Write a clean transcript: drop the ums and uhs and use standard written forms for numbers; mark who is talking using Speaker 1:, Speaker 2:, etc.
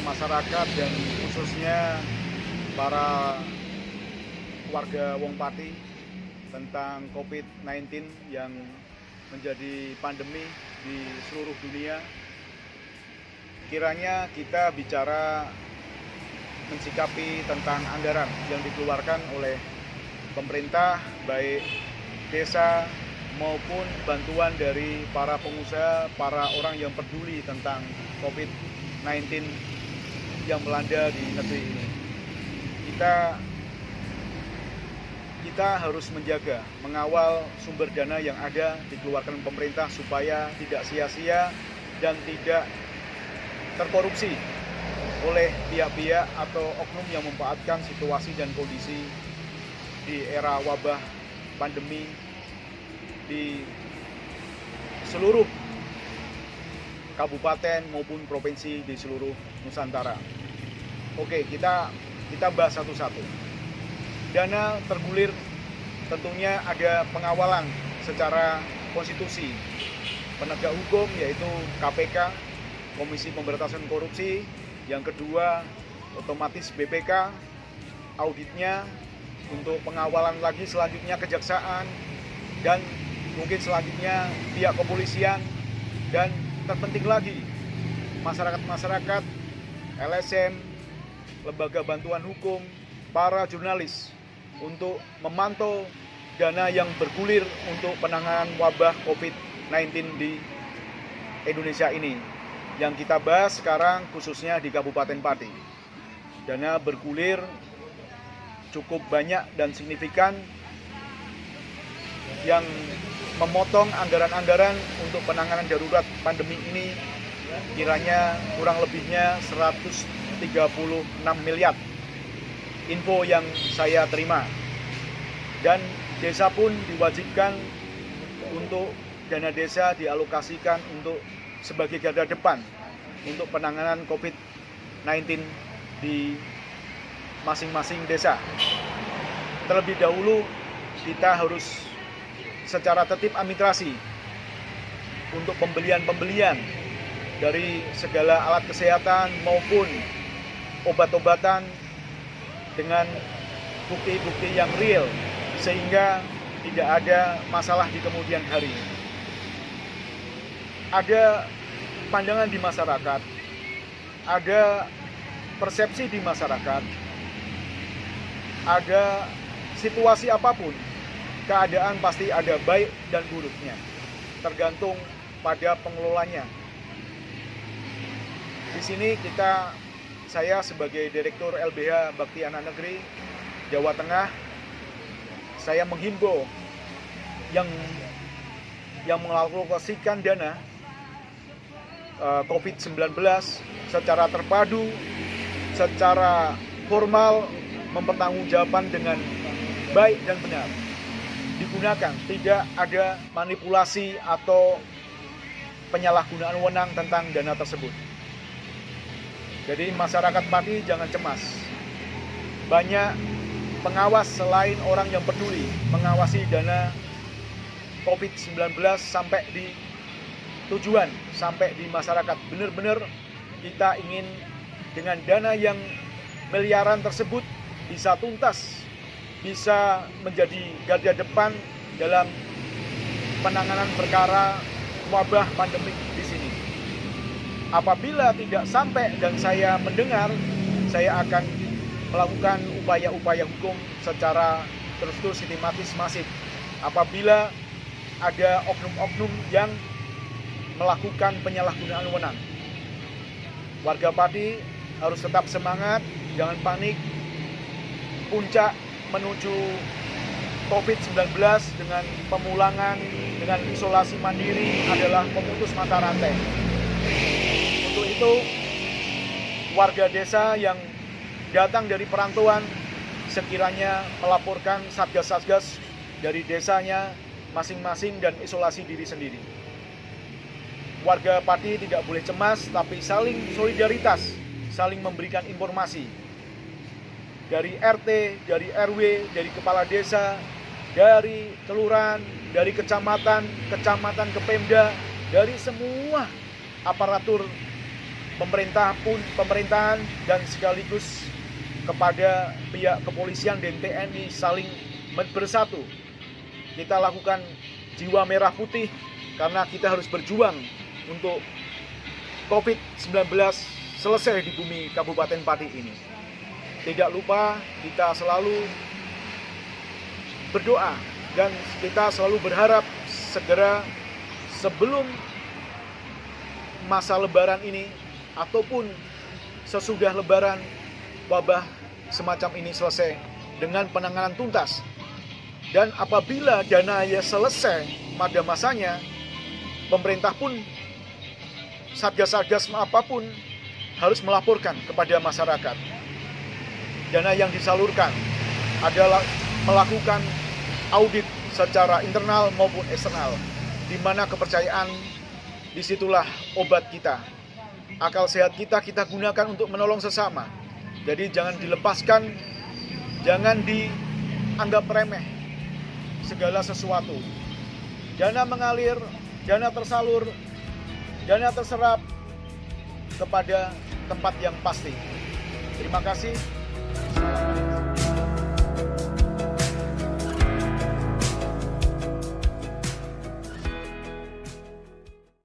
Speaker 1: masyarakat dan khususnya para warga Wong Pati tentang COVID-19 yang menjadi pandemi di seluruh dunia. Kiranya kita bicara mensikapi tentang anggaran yang dikeluarkan oleh pemerintah, baik desa maupun bantuan dari para pengusaha, para orang yang peduli tentang COVID-19 yang melanda di negeri ini. Kita harus menjaga, mengawal sumber dana yang ada dikeluarkan pemerintah supaya tidak sia-sia dan tidak terkorupsi oleh pihak-pihak atau oknum yang memanfaatkan situasi dan kondisi di era wabah pandemi di seluruh kabupaten maupun provinsi di seluruh Nusantara. Oke, kita bahas satu-satu. Dana tergulir tentunya ada pengawalan secara konstitusi penegak hukum, yaitu KPK, Komisi Pemberantasan Korupsi. Yang kedua, otomatis BPK, auditnya. Untuk pengawalan lagi selanjutnya kejaksaan, dan mungkin selanjutnya pihak kepolisian, dan terpenting lagi masyarakat, LSM, lembaga bantuan hukum, para jurnalis untuk memantau dana yang bergulir untuk penanganan wabah COVID-19 di Indonesia ini. Yang kita bahas sekarang khususnya di Kabupaten Pati. Dana bergulir cukup banyak dan signifikan yang memotong anggaran-anggaran untuk penanganan darurat pandemi ini kiranya kurang lebihnya 136 miliar. Info yang saya terima. Dan desa pun diwajibkan untuk dana desa dialokasikan untuk sebagai garda depan untuk penanganan COVID-19 di masing-masing desa. Terlebih dahulu kita harus secara tertib administrasi untuk pembelian dari segala alat kesehatan maupun obat-obatan dengan bukti-bukti yang real sehingga tidak ada masalah di kemudian hari. Ada pandangan di masyarakat, ada persepsi di masyarakat, ada situasi apapun, keadaan pasti ada baik dan buruknya, tergantung pada pengelolanya. Di sini saya sebagai Direktur LBH Bakti Anak Negeri Jawa Tengah, saya menghimbau yang mengalokasikan dana COVID-19 secara terpadu, secara formal, mempertanggungjawabkan dengan baik dan benar digunakan, tidak ada manipulasi atau penyalahgunaan wewenang tentang dana tersebut. Jadi masyarakat Pati jangan cemas, banyak pengawas selain orang yang peduli mengawasi dana COVID-19 sampai di tujuan, sampai di masyarakat. Benar-benar kita ingin dengan dana yang miliaran tersebut bisa tuntas, bisa menjadi garda depan dalam penanganan perkara wabah pandemi di sini. Apabila tidak sampai dan saya mendengar, saya akan melakukan upaya-upaya hukum secara terus-terus sistematis masif. Apabila ada oknum-oknum yang melakukan penyalahgunaan wewenang, warga Pati harus tetap semangat, jangan panik. Puncak menuju COVID-19 dengan pemulangan, dengan isolasi mandiri adalah memutus mata rantai. Untuk itu, warga desa yang datang dari perantauan sekiranya melaporkan satgas-satgas dari desanya masing-masing dan isolasi diri sendiri. Warga Pati tidak boleh cemas, tapi saling solidaritas, saling memberikan informasi. Dari RT, dari RW, dari kepala desa, dari kelurahan, dari kecamatan ke Pemda, dari semua aparatur pemerintahan dan sekaligus kepada pihak kepolisian dan TNI saling bersatu. Kita lakukan jiwa merah putih karena kita harus berjuang untuk COVID-19 selesai di bumi Kabupaten Pati ini. Tidak lupa kita selalu berdoa dan kita selalu berharap segera sebelum masa lebaran ini ataupun sesudah lebaran wabah semacam ini selesai dengan penanganan tuntas. Dan apabila dana ya selesai pada masanya, pemerintah pun satgas-satgas apapun harus melaporkan kepada masyarakat. Dana yang disalurkan adalah melakukan audit secara internal maupun eksternal, di mana kepercayaan disitulah obat kita. Akal sehat kita gunakan untuk menolong sesama. Jadi jangan dilepaskan, jangan dianggap remeh segala sesuatu. Dana mengalir, dana tersalur, dana terserap kepada tempat yang pasti. Terima kasih.